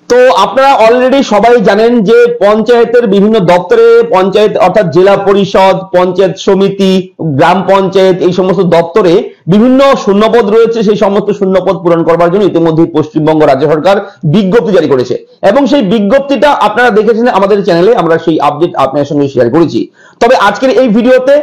তো আপনারা অলরেডি সবাই জানেন যে পঞ্চায়েতের বিভিন্ন দপ্তরে পঞ্চায়েত অর্থাৎ জেলা পরিষদ, পঞ্চায়েত সমিতি, গ্রাম পঞ্চায়েত এই সমস্ত দপ্তরে বিভিন্ন শূন্যপদ রয়েছে। সেই সমস্ত শূন্যপদ পূরণ করবার জন্য ইতিমধ্যে পশ্চিমবঙ্গ রাজ্য সরকার বিজ্ঞপ্তি জারি করেছে এবং সেই বিজ্ঞপ্তিটা আপনারা দেখেছেন আমাদের চ্যানেলে, আমরা সেই আপডেট আপনাদের সঙ্গে শেয়ার করেছি। তবে আজকের এই ভিডিওতে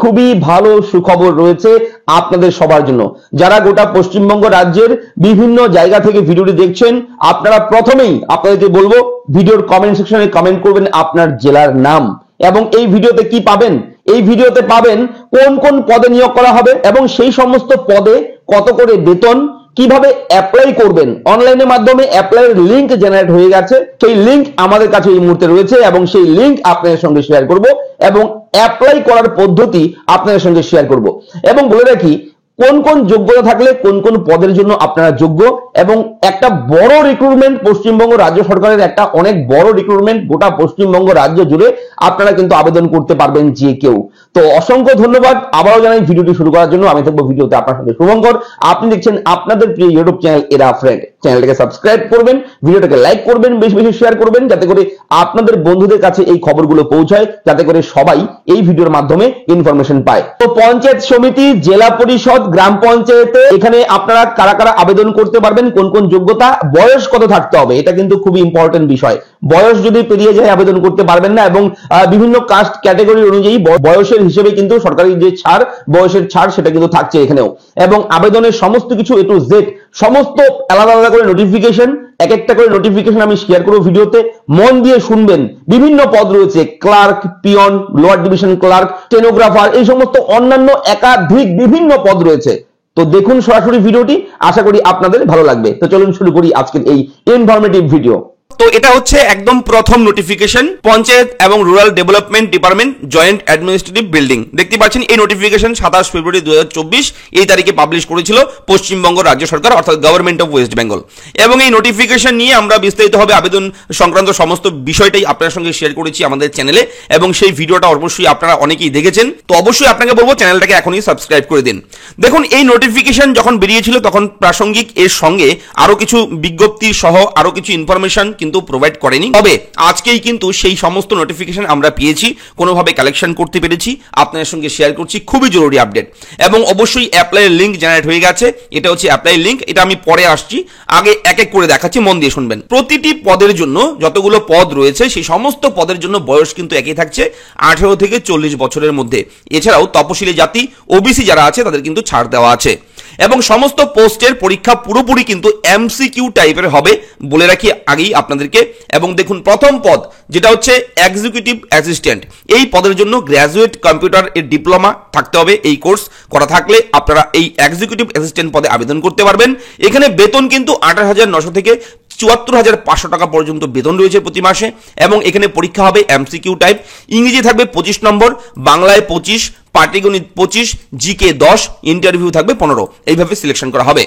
খুবই ভালো সুখবর রয়েছে আপনাদের সবার জন্য। যারা গোটা পশ্চিমবঙ্গ রাজ্যের বিভিন্ন জায়গা থেকে ভিডিওটি দেখছেন, আপনারা প্রথমেই আপনাদেরকে বলবো ভিডিওর কমেন্ট সেকশনে কমেন্ট করবেন আপনার জেলার নাম এবং এই ভিডিওতে কি পাবেন, এই ভিডিওতে পাবেন কোন কোন পদে নিয়োগ করা হবে এবং সেই সমস্ত পদে কত করে বেতন, কিভাবে অ্যাপ্লাই করবেন। অনলাইনের মাধ্যমে অ্যাপ্লাইয়ের লিংক জেনারেট হয়ে গেছে, সেই লিংক আমাদের কাছে এই মুহূর্তে রয়েছে এবং সেই লিংক আপনাদের সঙ্গে শেয়ার করব এবং অ্যাপ্লাই করার পদ্ধতি আপনাদের সঙ্গে শেয়ার করব এবং বলে রাখি কোন কোন যোগ্যতা থাকলে কোন কোন পদের জন্য আপনারা যোগ্য এবং একটা বড় রিক্রুটমেন্ট পশ্চিমবঙ্গ রাজ্য সরকারের, একটা অনেক বড় রিক্রুটমেন্ট গোটা পশ্চিমবঙ্গ রাজ্য জুড়ে আপনারা কিন্তু আবেদন করতে পারবেন যে কেউ। তো অসংখ্য ধন্যবাদ আবারও জানাই ভিডিওটি শুরু করার জন্য। আমি থাকবো ভিডিওতে আপনার সঙ্গে শুভঙ্কর। আপনি দেখছেন আপনাদের প্রিয় ইউটিউব চ্যানেল এরা ফ্রেন্ড। চ্যানেলটাকে সাবস্ক্রাইব করবেন, ভিডিওটাকে লাইক করবেন, বেশি বেশি শেয়ার করবেন যাতে করে আপনাদের বন্ধুদের কাছে এই খবরগুলো পৌঁছায়, যাতে করে সবাই এই ভিডিওর মাধ্যমে ইনফরমেশন পায়। তো পঞ্চায়েত সমিতি, জেলা পরিষদ, গ্রাম পঞ্চায়েতে এখানে আপনারা কারা কারা আবেদন করতে পারবেন, কোন কোন যোগ্যতা, বয়স কত থাকতে হবে, এটা কিন্তু খুবই ইম্পর্টেন্ট বিষয়। বয়স যদি পেরিয়ে যায় আবেদন করতে পারবেন না এবং বিভিন্ন কাস্ট ক্যাটাগরি অনুযায়ী বয়সের হিসেবে কিন্তু সরকারি যে ছাড়, বয়সের ছাড় সেটা কিন্তু থাকছে এখানেও। এবং আবেদনের সমস্ত কিছু এ টু জেড সমস্ত আলাদা আলাদা করে নোটিফিকেশন, এক একটা করে নোটিফিকেশন আমি শেয়ার করব ভিডিওতে, মন দিয়ে শুনবেন। বিভিন্ন পদ রয়েছে, clerk, peon, lower division clerk, stenographer, এই সমস্ত অন্যান্য একাধিক বিভিন্ন পদ রয়েছে। তো দেখুন সরাসরি ভিডিওটি, আশা করি আপনাদের ভালো লাগবে। তো চলুন শুরু করি আজকের এই ইনফরমেটিভ ভিডিও। তো এটা হচ্ছে একদম প্রথম নোটিফিকেশন, পঞ্চায়েত এবং rural development department joint administrative building. দেখতে পাচ্ছেন এই নোটিফিকেশন 27 ফেব্রুয়ারি 2024 এই তারিখে পাবলিশ করেছিল পশ্চিমবঙ্গ রাজ্য সরকার অর্থাৎ গভর্নমেন্ট অফ ওয়েস্ট বেঙ্গল। এবং এই নোটিফিকেশন নিয়ে আমরা বিস্তারিতভাবে আবেদন সংক্রান্ত সমস্ত বিষয়টাই আপনার সঙ্গে শেয়ার করেছি আমাদের চ্যানেলে এবং সেই ভিডিওটা অবশ্যই আপনারা অনেকেই দেখেছেন। তো অবশ্যই আপনাকে বলবো চ্যানেলটাকে এখনই সাবস্ক্রাইব করে দিন। দেখুন এই নোটিফিকেশন যখন বেরিয়েছিল তখন প্রাসঙ্গিক এর সঙ্গে আরো কিছু বিজ্ঞপ্তি সহ আরো কিছু ইনফরমেশন কিন্তু প্রোভাইড করেনি। তবে আজকেই কিন্তু সেই সমস্ত নোটিফিকেশন আমরা পেয়েছি, কোনোভাবে কালেকশন করতে পেরেছি, আপনাদের সঙ্গে শেয়ার করছি। খুবই জরুরি আপডেট এবং অবশ্যই অ্যাপ্লাইয়ের লিংক জেনারেট হয়ে গেছে। এটা হচ্ছে অ্যাপ্লাই লিংক, এটা আমি পরে আসছি, আগে এক এক করে দেখাচ্ছি, মন দিয়ে শুনবেন। প্রতিটি পদের জন্য যতগুলো পদ রয়েছে সেই সমস্ত পদের জন্য বয়স কিন্তু একই থাকছে, 18 থেকে 40 বছরের মধ্যে। এছাড়াও তপশিলি জাতি, ওবিসি যারা আছে তাদের কিন্তু ছাড় দেওয়া আছে এবং সমস্ত পোস্টের পরীক্ষা পুরোপুরি কিন্তু এমসিকিউ টাইপের হবে বলে রাখি আগেই আপনাদেরকে। এবং দেখুন প্রথম পদ যেটা হচ্ছে এক্সিকিউটিভ অ্যাসিস্ট্যান্ট, এই পদের জন্য গ্র্যাজুয়েট কম্পিউটার এর ডিপ্লোমা থাকতে হবে। এই কোর্স করা থাকলে আপনারা এই এক্সিকিউটিভ অ্যাসিস্ট্যান্ট পদে আবেদন করতে পারবেন। এখানে বেতন কিন্তু 28,900 থেকে 74,500 টাকা পর্যন্ত বেতন রয়েছে প্রতি মাসে এবং এখানে পরীক্ষা হবে এমসিকিউ টাইপ। ইংরেজি থাকবে 25 নম্বর, বাংলায় 25, পাটিগণিত 25, জিকে 10, ইন্টারভিউ থাকবে 15। এইভাবে সিলেকশন করা হবে।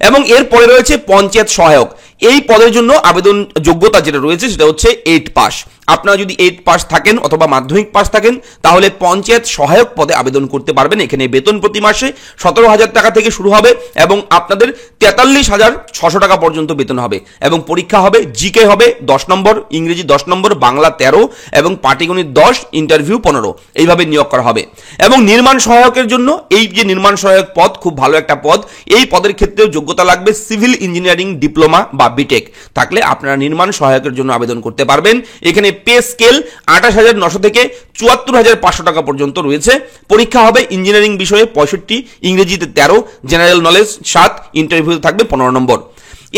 এবং এরপরে রয়েছে পঞ্চায়েত সহায়ক, এই পদের জন্য আবেদন যোগ্যতা যেটা রয়েছে সেটা হচ্ছে 8 পাস। আপনারা যদি 8 পাস থাকেন অথবা মাধ্যমিক পাস থাকেন তাহলে পঞ্চায়েত সহায়ক পদে আবেদন করতে পারবেন। এখানে বেতন প্রতি মাসে 17,000 টাকা থেকে শুরু হবে এবং আপনাদের 43,600 টাকা পর্যন্ত বেতন হবে এবং পরীক্ষা হবে, জিকে হবে 10 নম্বর, ইংরেজি 10 নম্বর, বাংলা 13 এবং পাটিগণিত 10, ইন্টারভিউ 15। এইভাবে নিয়োগ করা হবে। এবং নির্মাণ সহায়কের জন্য এই যে নির্মাণ সহায়ক পদ খুব ভালো একটা পদ, এই পদের ক্ষেত্রেও যোগ্যতা লাগবে সিভিল ইঞ্জিনিয়ারিং ডিপ্লোমা বা বিটেক থাকলে আপনারা নির্মাণ সহায়কের জন্য আবেদন করতে পারবেন। এখানে পে স্কেল 28,900 থেকে 74,500 টাকা পর্যন্ত রয়েছে। পরীক্ষা হবে ইঞ্জিনিয়ারিং বিষয়ে 65, ইংরেজিতে 13, জেনারেল নলেজ 7, ইন্টারভিউ থাকবে 15 নম্বর।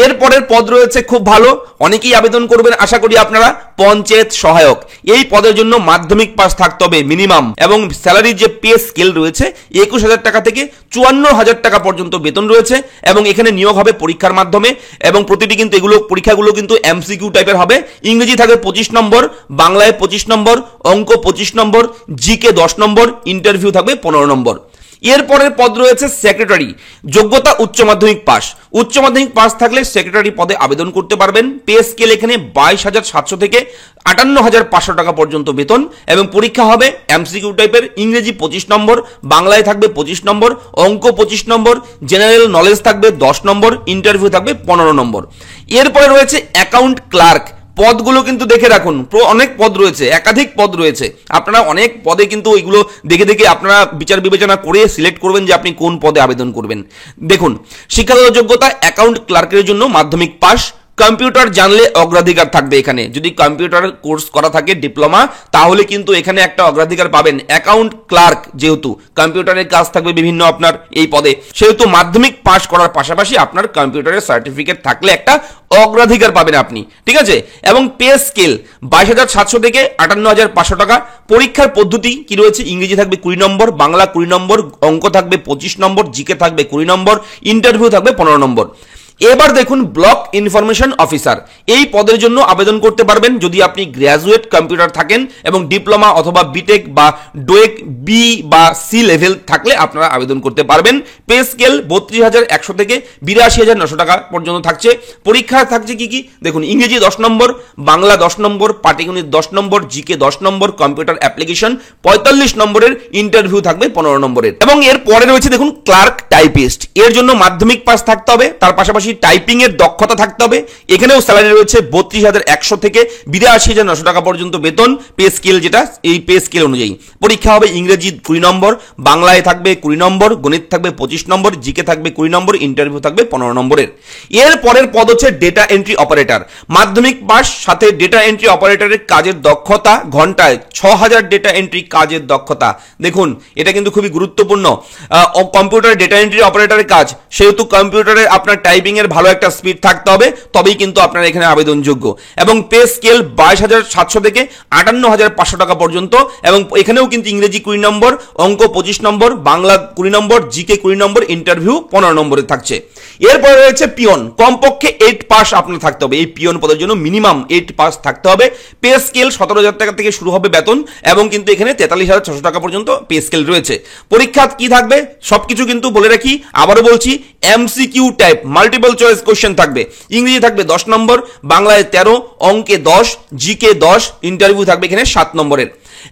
এরপরের পদ রয়েছে খুব ভালো, অনেকেই আবেদন করবেন আশা করি আপনারা, পঞ্চায়েত সহায়ক। এই পদের জন্য মাধ্যমিক পাস থাকতে হবে মিনিমাম এবং স্যালারির যে পে স্কেল রয়েছে 21,000 টাকা থেকে 54,000 টাকা পর্যন্ত বেতন রয়েছে এবং এখানে নিয়োগ হবে পরীক্ষার মাধ্যমে এবং প্রতিটি কিন্তু এগুলো পরীক্ষাগুলো কিন্তু এমসিকিউ টাইপের হবে। ইংরেজি থাকবে 25 নম্বর, বাংলায় 25 নম্বর, অঙ্ক 25 নম্বর, জিকে 10 নম্বর, ইন্টারভিউ থাকবে 15 নম্বর। এরপরের পদ রয়েছে সেক্রেটারি, যোগ্যতা উচ্চ মাধ্যমিক পাস। উচ্চ মাধ্যমিক পাস থাকলে সেক্রেটারি পদে আবেদন করতে পারবেন। পে স্কেল এখানে 22,700 থেকে 58,500 টাকা পর্যন্ত বেতন, এবং পরীক্ষা হবে এমসিকিউ টাইপের। ইংরেজি 25 নম্বর, বাংলায় থাকবে 25 নম্বর, অঙ্ক 25 নম্বর, জেনারেল নলেজ থাকবে 10 নম্বর, ইন্টারভিউ থাকবে 15 নম্বর। এরপরে রয়েছে অ্যাকাউন্ট ক্লার্ক। পদগুলো কিন্তু দেখে রাখুন, অনেক পদ রয়েছে, একাধিক পদ রয়েছে। আপনারা অনেক পদে কিন্তু এগুলো দেখে দেখে আপনারা বিচার বিবেচনা করে সিলেক্ট করবেন যে আপনি কোন পদে আবেদন করবেন। দেখুন, শিক্ষাগত যোগ্যতা অ্যাকাউন্ট ক্লার্কের জন্য মাধ্যমিক পাস। কম্পিউটার জানলে অগ্রাধিকার থাকবে এখানে। যদি কম্পিউটার কোর্স করা থাকে ডিপ্লোমা, তাহলে কিন্তু এখানে একটা অগ্রাধিকার পাবেন। অ্যাকাউন্ট ক্লার্ক যেহেতু কম্পিউটারের কাজ থাকবে বিভিন্ন আপনার এই পদে, সেহেতু মাধ্যমিক পাস করার পাশাপাশি আপনার কম্পিউটারের সার্টিফিকেট থাকলে একটা অগ্রাধিকার পাবেন আপনি, ঠিক আছে। এবং পে স্কেল 22,700 থেকে 58,500 টাকা। পরীক্ষার পদ্ধতি কি রয়েছে? ইংরেজি থাকবে 20 নম্বর, বাংলা 20 নম্বর, অঙ্ক থাকবে 25 নম্বর, জিকে থাকবে 20 নম্বর, ইন্টারভিউ থাকবে 15 নম্বর। এবার দেখুন, ব্লক ইনফরমেশন অফিসার, এই পদের জন্য আবেদন করতে পারবেন যদি আপনি গ্র্যাজুয়েট কম্পিউটার থাকেন এবং ডিপ্লোমা অথবা বিটেক বা ডোয়েক বি বা সি লেভেল থাকলে আপনারা আবেদন করতে পারবেন। পে স্কেল 32,100 থেকে 82,900 টাকা পর্যন্ত থাকছে। পরীক্ষা থাকছে কি কি দেখুন, ইংরেজি 10 নম্বর, বাংলা 10 নম্বর, পাটিগণিত 10 নম্বর, জিকে 10 নম্বর, কম্পিউটার অ্যাপ্লিকেশন 45 নম্বরের, ইন্টারভিউ থাকবে 15 নম্বরের। এবং এর পরে রয়েছে দেখুন ক্লার্ক টাইপিস্ট, এর জন্য মাধ্যমিক পাস থাকতে হবে, তার পাশাপাশি টাইপিং এর দক্ষতা থাকতে হবে। এখানেও স্যালারি রয়েছে 32,100 থেকে 82,900 টাকা পর্যন্ত বেতন। পে স্কেল যেটা, এই পে স্কেল অনুযায়ী পরীক্ষা হবে ইংরেজি 20 নম্বর, বাংলায় থাকবে 20 নম্বর, গণিত থাকবে 25 নম্বর, জিকে থাকবে 20 নম্বর, ইন্টারভিউ থাকবে 15 নম্বরের। এর পরের পদ হচ্ছে ডেটা এন্ট্রি অপারেটর। মাধ্যমিক পাস, সাথে ডেটা এন্ট্রি অপারেটরের কাজের দক্ষতা ঘন্টায় 6,000 ডেটা এন্ট্রি কাজের দক্ষতা। দেখুন, এটা কিন্তু খুবই গুরুত্বপূর্ণ। কম্পিউটার ডেটা এন্ট্রি অপারেটরের কাজ, সেহেতু কম্পিউটারে আপনার টাইপিং এর ভালো একটা স্পিড থাকতে হবে, তবেই কিন্তু আপনারা এখানে আবেদনযোগ্য। এবং পে স্কেল 22,700 থেকে 58,500 টাকা পর্যন্ত। এবং এখানেও কিন্তু ইংরেজি 20 নম্বর, অঙ্ক 25 নম্বর, বাংলা 20 নম্বর, জিকে 20 নম্বর, ইন্টারভিউ 15 নম্বরে থাকছে। এরপরে রয়েছে পিয়ন, কমপক্ষে 8 পাস আপনার থাকতে হবে। এই পিয়ন পদের জন্য মিনিমাম 8 পাস থাকতে হবে। পে স্কেল 17,000 টাকা থেকে শুরু হবে বেতন, এবং কিন্তু এখানে 43,600 টাকা পর্যন্ত পে স্কেল রয়েছে। পরীক্ষা কি থাকবে সবকিছু কিন্তু বলে রাখি, আবারও বলছি, MCQ type multiple choice question থাকবে। ইংরেজি থাকবে 10 নম্বর, বাংলায় 13, অঙ্কে 10, জিকে 10, ইন্টারভিউ থাকবে এখানে 7 নম্বরের।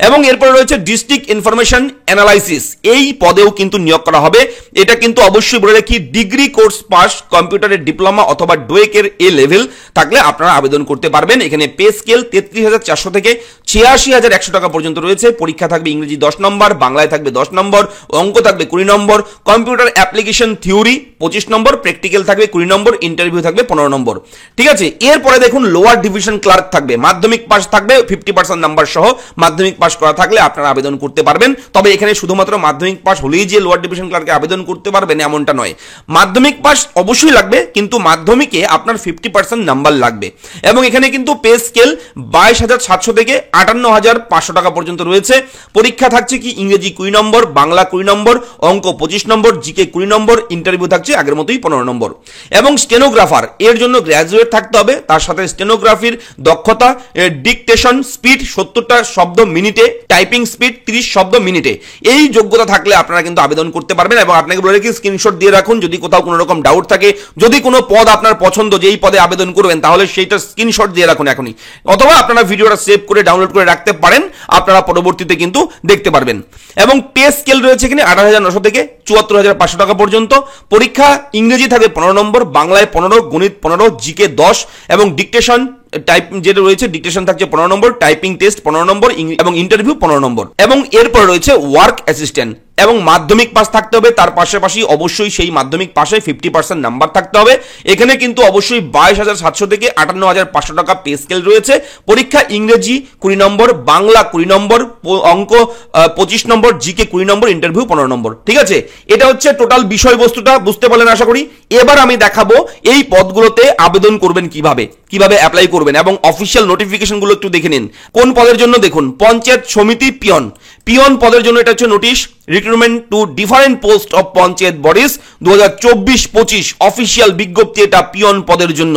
এবং এরপরে রয়েছে ডিস্ট্রিক্ট ইনফরমেশন অ্যানালাইসিস, এই পদেও কিন্তু নিয়োগ করা হবে। এটা কিন্তু অবশ্যই বলে রাখি, ডিগ্রি কোর্স পাস, কম্পিউটারের ডিপ্লোমা অথবা ডোয়েকের এ লেভেল থাকলে আপনারা আবেদন করতে পারবেন। এখানে পে স্কেল 33,400 থেকে 86,100 টাকা পর্যন্ত রয়েছে। পরীক্ষা থাকবে ইংরেজি 10 নম্বর, বাংলায় থাকবে 10 নম্বর, অঙ্ক থাকবে 20 নম্বর, কম্পিউটার অ্যাপ্লিকেশন থিওরি 25 নম্বর, প্র্যাকটিক্যাল থাকবে 20 নম্বর, ইন্টারভিউ থাকবে 15 নম্বর, ঠিক আছে। এরপরে দেখুন, লোয়ার ডিভিশন ক্লার্ক থাকবে, মাধ্যমিক পাস থাকবে 50% নাম্বার সহ। মাধ্যমিক পাস করা থাকলে আপনারা আবেদন করতে পারবেন। তবে এখানে শুধুমাত্র মাধ্যমিক পাস হলেই যে লোয়ার ডিভিশন ক্লার্কে আবেদন করতে পারবেন এমনটা নয়। মাধ্যমিক পাস অবশ্যই লাগবে, কিন্তু মাধ্যমিকে আপনার 50% নাম্বার লাগবে। এবং এখানে কিন্তু পে স্কেল 22,700 থেকে 58,500 টাকা পর্যন্ত রয়েছে। পরীক্ষা থাকছে কি ইংরেজি 20 নম্বর, বাংলা 20 নম্বর, অঙ্ক 25 নম্বর, জিকে 20 নম্বর, ইন্টারভিউ থাকছে আগের মতোই 15 নম্বর। এবং স্টেনোগ্রাফার, এর জন্য গ্র্যাজুয়েট থাকতে হবে, তার সাথে স্টেনোগ্রাফির দক্ষতা, ডিকটেশন স্পিড 70টা শব্দ মিনিটে, টাইপিং স্পিড 30 শব্দ মিনিটে, এই যোগ্যতা থাকলে আপনারা কিন্তু আবেদন করতে পারবেন। এবং আপনাকে বলে রাখি, স্ক্রিনশট দিয়ে রাখুন যদি কোথাও কোনো রকম ডাউট থাকে। যদি কোনো পদ আপনার পছন্দ, যেই পদে আবেদন করবেন, তাহলে সেইটা স্ক্রিনশট দিয়ে রাখুন এখনই, অথবা আপনারা ভিডিওটা সেভ করে ডাউনলোড করে রাখতে পারেন, আপনারা পরবর্তীতে কিন্তু দেখতে পারবেন। এবং পে স্কেল রয়েছে এখানে 28,900 থেকে 74,500 টাকা পর্যন্ত। পরীক্ষা ইংরেজি থাকবে 15 নম্বর, বাংলায় 15, গণিত 15, জিকে 10, এবং ডিকটেশন টাইপ যেটা রয়েছে, ডিকটেশন থাকছে 15 নম্বর, টাইপিং টেস্ট 15 নম্বর, এবং ইন্টারভিউ 15 নম্বর। এবং এরপর রয়েছে ওয়ার্ক অ্যাসিস্ট্যান্ট, এবং মাধ্যমিক পাস থাকতে হবে, তার পাশাপাশি অবশ্যই সেই মাধ্যমিক পাশে 50% নাম্বার থাকতে হবে। এখানে কিন্তু অবশ্যই 22,700 থেকে 58,500 টাকা পে স্কেল রয়েছে। পরীক্ষা ইংরেজি 20 নম্বর, বাংলা 20 নম্বর, অঙ্ক 25 নম্বর, জিকে 20 নম্বর, ইন্টারভিউ 15 নম্বর, ঠিক আছে। এটা হচ্ছে টোটাল বিষয়বস্তুটা, বুঝতে পারলেন আশা করি। এবার আমি দেখাবো এই পদগুলোতে আবেদন করবেন কিভাবে অ্যাপ্লাই করবেন, এবং অফিসিয়াল নোটিফিকেশন গুলো একটু দেখে নিন। কোন পদের জন্য দেখুন, পঞ্চায়েত সমিতি পিয়ন পদের জন্য এটা হচ্ছে notice. Recruitment to different post of panchayat bodies 2024-25 official বিজ্ঞপ্তি, এটা পিয়ন পদের জন্য।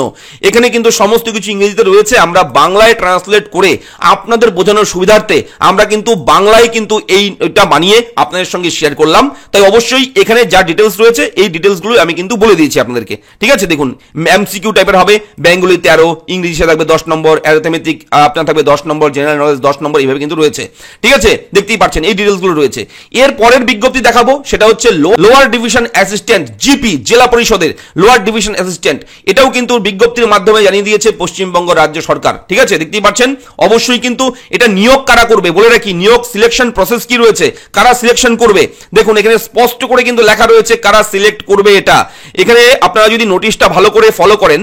এখানে কিন্তু সমস্ত কিছু ইংরেজিতে রয়েছে, আমরা বাংলায় ট্রান্সলেট করে আপনাদের বোঝানোর সুবিধার্থে আমরা কিন্তু বাংলায় কিন্তু এইটা বানিয়ে আপনাদের সঙ্গে শেয়ার করলাম। তাই অবশ্যই এখানে যা ডিটেলস রয়েছে এই ডিটেলসগুলো আমি কিন্তু বলে দিয়েছি আপনাদেরকে, ঠিক আছে। দেখুন এমসিকিউ টাইপের হবে, বেঙ্গলি 13, ইংলিশে থাকবে 10 নম্বর, অ্যারিথমেটিক আপনার থাকবে 10 নম্বর, জেনারেল নলেজ 10 নম্বর, এইভাবে কিন্তু রয়েছে, ঠিক আছে। দেখতেই পাচ্ছেন এই ডিটেলসগুলো রয়েছে। এর পরের বিজ্ঞপ্তি দেখাবো, সেটা হচ্ছে লোয়ার ডিভিশন অ্যাসিস্ট্যান্ট জিপি, জেলা পরিষদের লোয়ার ডিভিশন অ্যাসিস্ট্যান্ট। এটাও কিন্তু বিজ্ঞপ্তির মাধ্যমে জানিয়ে দিয়েছে পশ্চিমবঙ্গ রাজ্য সরকার, ঠিক আছে। দেখতেই পাচ্ছেন অবশ্যই কিন্তু এটা নিয়োগ কারা করবে বলে রাখি, নিয়োগ সিলেকশন প্রসেস কি রয়েছে, কারা সিলেকশন করবে, দেখুন এখানে স্পষ্ট করে কিন্তু লেখা রয়েছে কারা সিলেক্ট করবে। এটা এখানে আপনারা যদি নোটিশটা ভালো করে ফলো করেন,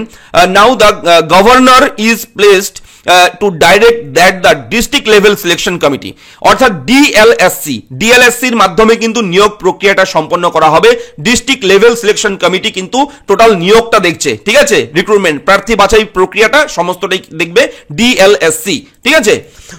now the governor is placed to direct that the district level selection committee, অর্থাৎ ডিএলএসসির মাধ্যমে কিন্তু নিয়োগ প্রক্রিয়াটা সম্পন্ন করা হবে। ডিস্ট্রিক্ট লেভেল সিলেকশন কমিটি কিন্তু টোটাল নিয়োগটা দেখছে, ঠিক আছে। রিক্রুটমেন্ট প্রার্থী বাছাই প্রক্রিয়াটা সমস্তটাই দেখবে ডিএলএসসি, ঠিক আছে।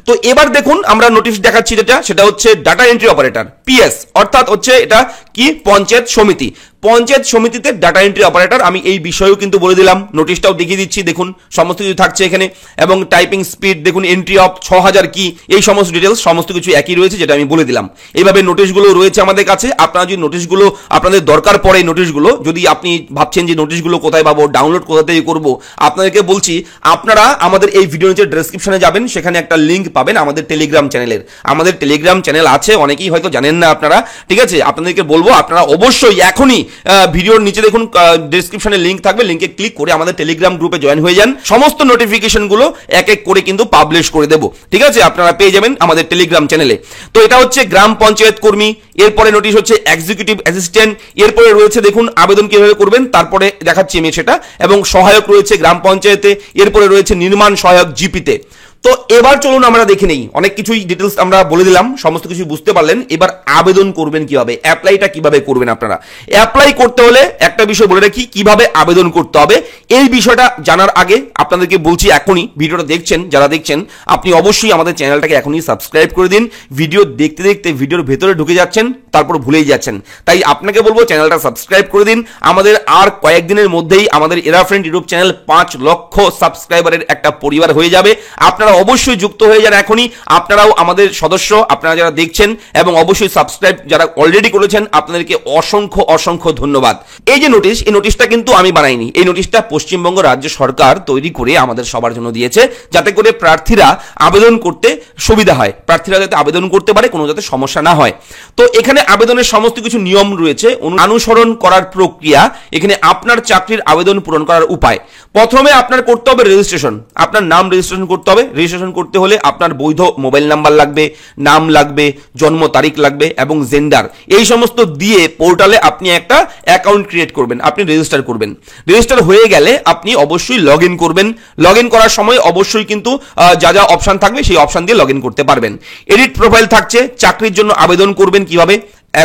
তো এবার দেখুন আমরা নোটিশ দেখাচ্ছি, সেটা হচ্ছে ডাটা এন্ট্রি অপারেটর পিএস, অর্থাৎ হচ্ছে এটা কি পঞ্চায়েত সমিতি, পঞ্চায়েত সমিতিতে ডাটা এন্ট্রি অপারেটর। আমি এই বিষয়েও কিন্তু বলে দিলাম, নোটিশটাও দেখিয়ে দিচ্ছি, দেখুন সমস্ত কিছু থাকছে এখানে। এবং টাইপিং স্পিড দেখুন, এন্ট্রি অফ 6000 কি, এই সমস্ত ডিটেলস সমস্ত কিছু একই রয়েছে, যেটা আমি বলে দিলাম। এইভাবে নোটিশগুলো রয়েছে আমাদের কাছে। আপনারা যদি নোটিশগুলো আপনাদের দরকার পড়ে, নোটিশগুলো যদি আপনি ভাবছেন যে নোটিশগুলো কোথায় পাবো, ডাউনলোড কোথা থেকে করবো, আপনাদেরকে বলছি আপনারা আমাদের এই ভিডিও নিচে ডেসক্রিপশনে যাবেন, সেখানে একটা লিঙ্ক পাবেন আমাদের টেলিগ্রাম চ্যানেলের। আমাদের টেলিগ্রাম চ্যানেল আছে, অনেকেই হয়তো জানেন না আপনারা, ঠিক আছে। আপনাদেরকে বলবো আপনারা অবশ্যই এখনই ভিডিওর নিচে দেখুন ডেসক্রিপশনে লিঙ্ক থাকবে, লিঙ্কে ক্লিক করে আমাদের টেলিগ্রাম গ্রুপে জয়েন হয়ে যান। সমস্ত নোটিফিকেশন গুলো এক এক করে কিন্তু পাবলিশ করে দেবো, ঠিক আছে, আপনারা পেয়ে যাবেন আমাদের টেলিগ্রাম চ্যানেলে। তো এটা হচ্ছে গ্রাম পঞ্চায়েত কর্মী, এরপরে নোটিশ হচ্ছে এক্সিকিউটিভ অ্যাসিস্ট্যান্ট, এরপরে রয়েছে দেখুন আবেদন কিভাবে করবেন, তারপরে দেখাচ্ছি আমি সেটা, এবং সহায়ক রয়েছে গ্রাম পঞ্চায়েতে, এরপরে রয়েছে নির্মাণ সহায়ক জিপিতে। তো এবার চলুন আমরা দেখে নেই, অনেক কিছুই ডিটেলস আমরা বলে দিলাম, সমস্ত কিছু বুঝতে পারলেন। এবার আবেদন করবেন কিভাবে, অ্যাপ্লাইটা কিভাবে করবেন আপনারা। অ্যাপ্লাই করতে হলে একটা বিষয় বলে রাখি, কিভাবে আবেদন করতে হবে এই বিষয়টা জানার আগে আপনাদেরকে বলছি, এখনই ভিডিওটা দেখছেন যারা দেখছেন, আপনি অবশ্যই আমাদের চ্যানেলটাকে এখনই সাবস্ক্রাইব করে দিন। ভিডিও দেখতে দেখতে ভিডিওর ভেতরে ঢুকে যাচ্ছেন, তারপর ভুলেই যাচ্ছেন, তাই আপনাকে বলবো চ্যানেলটা সাবস্ক্রাইব করে দিন। আমাদের আর কয়েকদিনের মধ্যেই আমাদের এরা ফ্রেন্ড ইউটিউব চ্যানেল 5 লক্ষ সাবস্ক্রাইবারের একটা পরিবার হয়ে যাবে। আপনারা অবশ্যই যুক্ত হয়ে যান এখনই, আপনারাও আমাদের সদস্য, আপনারা যারা দেখছেন, এবং অবশ্যই সাবস্ক্রাইব যারা অলরেডি করেছেন আপনাদেরকে অসংখ্য অসংখ্য ধন্যবাদ। এই যে নোটিশ, এই নোটিশটা কিন্তু আমি বানাইনি, এই নোটিশটা পশ্চিমবঙ্গ রাজ্য সরকার তৈরি করে আমাদের সবার জন্য দিয়েছে, যাতে করে প্রার্থীরা আবেদন করতে সুবিধা হয়, প্রার্থীরা যাতে আবেদন করতে পারে, কোনো যাতে সমস্যা না হয়। তো এখানে আবেদনের সমস্ত কিছু নিয়ম রয়েছে, অনুসরণ করার প্রক্রিয়া, এখানে আপনার চাকরির আবেদন পূরণ করার উপায়। প্রথমে আপনার করতে হবে রেজিস্ট্রেশন, আপনার নাম রেজিস্ট্রেশন করতে হবে। রেজিস্ট্রেশন করতে হলে আপনার বৈধ মোবাইল নাম্বার লাগবে, নাম লাগবে, জন্ম তারিখ লাগবে এবং জেন্ডার, এই সমস্ত দিয়ে পোর্টালে আপনি একটা অ্যাকাউন্ট ক্রিয়েট করবেন, আপনি রেজিস্টার করবেন। রেজিস্টার হয়ে গেলে আপনি অবশ্যই লগ ইন করবেন। লগ ইন করার সময় অবশ্যই কিন্তু যা যা অপশন থাকবে সেই অপশন দিয়ে লগ ইন করতে পারবেন। এডিট প্রোফাইল থাকছে, চাকরির জন্য আবেদন করবেন কিভাবে,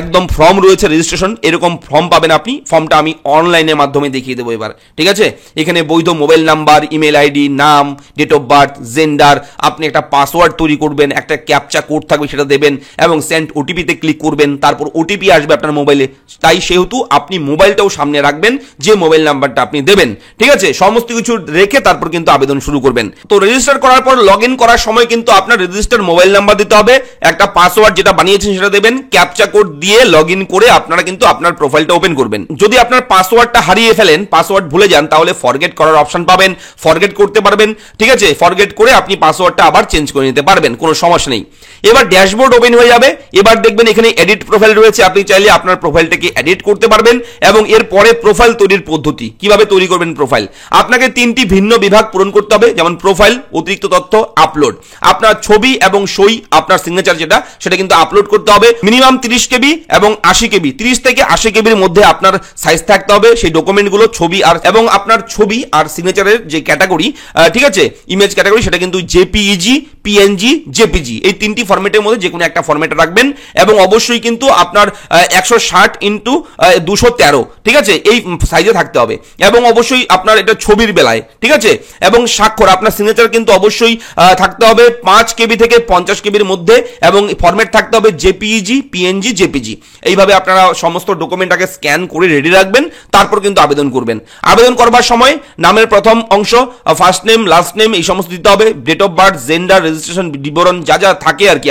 একদম ফর্ম রয়েছে রেজিস্ট্রেশন, এরকম ফর্ম পাবেন আপনি। ফর্মটা আমি অনলাইনের মাধ্যমে দেখিয়ে দেবো এবার, ঠিক আছে। এখানে বৈধ মোবাইল নাম্বার, ইমেল আইডি, নাম, ডেট অফ বার্থ, জেন্ডার, আপনি একটা পাসওয়ার্ড তৈরি করবেন, একটা ক্যাপচা কোড থাকবে সেটা দেবেন, এবং সেন্ড ওটিপিতে ক্লিক করবেন, তারপর ওটিপি আসবে আপনার মোবাইলে। তাই সেহেতু আপনি মোবাইলটাও সামনে রাখবেন, যে মোবাইল নাম্বারটা আপনি দেবেন, ঠিক আছে। সমস্ত কিছু রেখে তারপর কিন্তু আবেদন শুরু করবেন। তো রেজিস্টার করার পর লগ ইন করার সময় কিন্তু আপনার রেজিস্টার মোবাইল নাম্বার দিতে হবে, একটা পাসওয়ার্ড যেটা বানিয়েছেন সেটা দেবেন, ক্যাপচা কোড দিয়ে লগ ইন করে আপনারা কিন্তু আপনার প্রোফাইলটা ওপেন করবেন। যদি আপনার পাসওয়ার্ডটা হারিয়ে ফেলেন, পাসওয়ার্ড ভুলে যান, তাহলে ফরগেট করার অপশন পাবেন, ফরগেট করতে পারবেন, ঠিক আছে। ফরগেট করে আপনি পাসওয়ার্ডটা আবার চেঞ্জ করে নিতে পারবেন, কোনো সমস্যা নেই। এবার ড্যাশবোর্ড ওপেন হয়ে যাবে। এবার দেখবেন এখানে এডিট প্রোফাইল রয়েছে, আপনি চাইলে আপনার প্রোফাইলটাকে এডিট করতে পারবেন। এবং এরপরে প্রোফাইল তৈরির পদ্ধতি, কিভাবে তৈরি করবেন প্রোফাইল, আপনাকে 3টি ভিন্ন বিভাগ পূরণ করতে হবে, যেমন প্রোফাইল, অতিরিক্ত তথ্য, আপলোড। আপনার ছবি এবং সই, আপনার সিগনেচার যেটা, সেটা কিন্তু আপলোড করতে হবে। মিনিমাম 30 কেবি এবং 80 কেবি, 30 থেকে 80 কেবির মধ্যে আপনার সাইজ থাকতে হবে সেই ডকুমেন্টগুলো, ছবি আর এবং আপনার ছবি আর সিগনেচারের যে ক্যাটাগরি, ঠিক আছে, ইমেজ ক্যাটাগরি, সেটা কিন্তু জেপিইজি, পিএনজি, জেপিজি, এই 3টি ফরম্যাটের মধ্যে যে কোনো একটা ফরম্যাটে রাখবেন। এবং অবশ্যই কিন্তু আপনার 160x213, ঠিক আছে, এই সাইজে থাকতে হবে। এবং অবশ্যই আপনার এটা ছবির বেলায়, ঠিক আছে। এবং স্বাক্ষর, আপনার সিগনেচার কিন্তু অবশ্যই থাকতে হবে 5 কেবি থেকে 50 কেবির মধ্যে, এবং ফরম্যাট থাকতে হবে জেপিইজি, পিএনজি, জেপিজি। এলপিজি। এইভাবে আপনারা সমস্ত ডকুমেন্ট আগে স্ক্যান করে রেডি রাখবেন, তারপর কিন্তু আবেদন করবেন। আবেদন করবার সময় নামের প্রথম অংশ, ফার্স্ট নেম, লাস্ট নেম, এই সমস্ত দিতে হবে। Date of birth, gender, registration বিবরণ যা যা থাকে আর কি,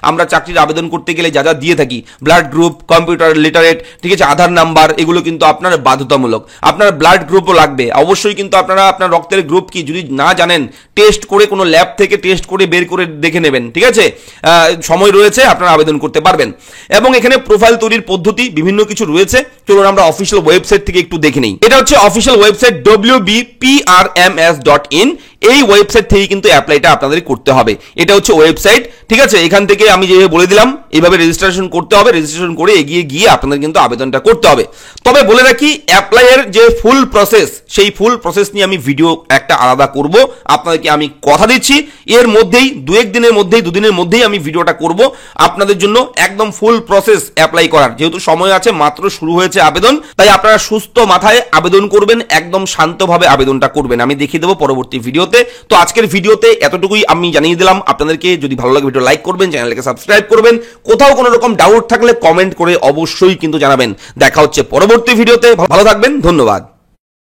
আমরা চাকরির আবেদন করতে গেলে যা যা দিয়ে থাকি, ব্লাড গ্রুপ, কম্পিউটার লিটারেট, ঠিক আছে, আধার নাম্বার, এগুলো কিন্তু আপনার বাধ্যতামূলক। আপনার ব্লাড গ্রুপও লাগবে অবশ্যই, কিন্তু আপনারা আপনার রক্তের গ্রুপ কি যদি না জানেন, টেস্ট করে কোনো ল্যাব থেকে টেস্ট করে বের করে দেখে নেবেন, ঠিক আছে, সময় রয়েছে, আপনারা আবেদন করতে পারবেন। এবং এখানে প্রোফাইল তৈরির পদ্ধতি বিভিন্ন কিছু রয়েছে, চলুন আমরা অফিসিয়াল ওয়েবসাইট থেকে একটু দেখে নিই। এটা হচ্ছে অফিসিয়াল ওয়েবসাইট wbprms.in। এই ওয়েবসাইট থেকে কিন্তু অ্যাপ্লাইটা আপনাদের করতে হবে। এটা হচ্ছে ওয়েবসাইট, ঠিক আছে। এখান থেকে আমি যেভাবে বলে দিলাম এইভাবে রেজিস্ট্রেশন করতে হবে, রেজিস্ট্রেশন করে এগিয়ে গিয়ে আপনাদের কিন্তু আবেদনটা করতে হবে। তবে বলে রাখি, অ্যাপ্লাইয়ের যে ফুল প্রসেস, সেই ফুল প্রসেস নিয়ে আমি ভিডিও একটা আলাদা করব, আপনাদেরকে আমি কথা দিচ্ছি। এর মধ্যেই দুদিনের মধ্যেই আমি ভিডিওটা করব আপনাদের জন্য, একদম ফুল প্রসেস অ্যাপ্লাই করার। যেহেতু সময় আছে, মাত্র শুরু হয়েছে আবেদন, তাই আপনারা সুস্থ মাথায় আবেদন করবেন, একদম শান্তভাবে আবেদনটা করবেন। আমি দেখিয়ে দেবো পরবর্তী ভিডিওতে। তো আজকের ভিডিওতে এতটুকুই আমি জানিয়ে দিলাম আপনাদেরকে। যদি ভালো লাগে ভিডিও লাইক করবেন, চ্যানেলকে সাবস্ক্রাইব করবেন। কোথাও কোনো রকম ডাউট থাকলে কমেন্ট করে অবশ্যই কিন্তু জানাবেন। দেখা হচ্ছে পরবর্তী ভিডিওতে। ভালো থাকবেন, ধন্যবাদ।